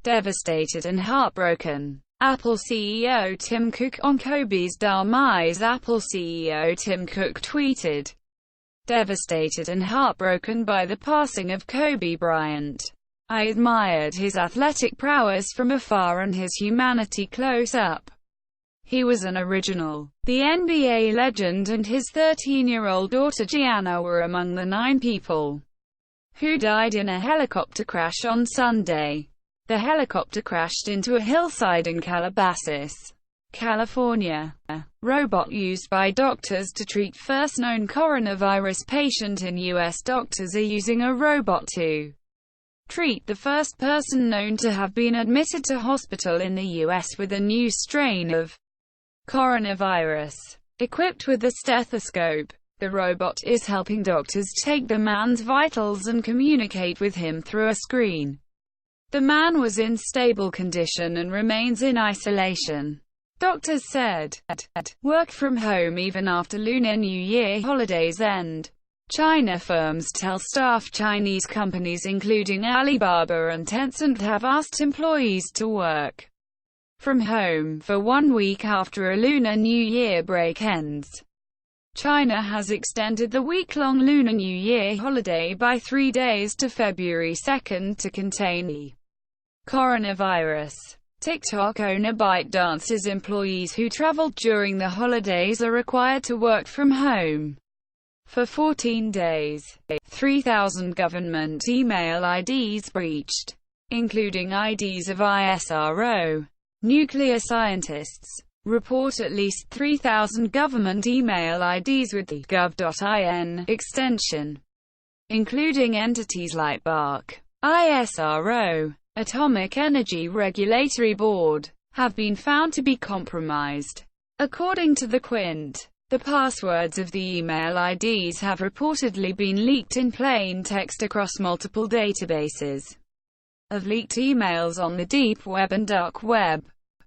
Devastated and heartbroken. Apple CEO Tim Cook on Kobe's demise. Apple CEO Tim Cook tweeted, "Devastated and heartbroken by the passing of Kobe Bryant. I admired his athletic prowess from afar and his humanity close up. He was an original." The NBA legend and his 13-year-old daughter Gianna were among the 9 people who died in a helicopter crash on Sunday. The helicopter crashed into a hillside in Calabasas, California. A robot used by doctors to treat first known coronavirus patient in U.S. Doctors are using a robot to treat the first person known to have been admitted to hospital in the U.S. with a new strain of coronavirus. Equipped with a stethoscope, the robot is helping doctors take the man's vitals and communicate with him through a screen. The man was in stable condition and remains in isolation, doctors said. Work from home even after Lunar New Year holidays end. China firms tell staff. Chinese companies including Alibaba and Tencent have asked employees to work from home for 1 week after a Lunar New Year break ends. China has extended the week-long Lunar New Year holiday by 3 days to February 2 to contain the coronavirus. TikTok owner ByteDance's employees who traveled during the holidays are required to work from home for 14 days. 3,000 government email IDs breached, including IDs of ISRO. Nuclear scientists report at least 3,000 government email IDs with the gov.in extension, including entities like BARC, ISRO, Atomic Energy Regulatory Board, have been found to be compromised. According to the Quint, the passwords of the email IDs have reportedly been leaked in plain text across multiple databases of leaked emails on the deep web and dark web.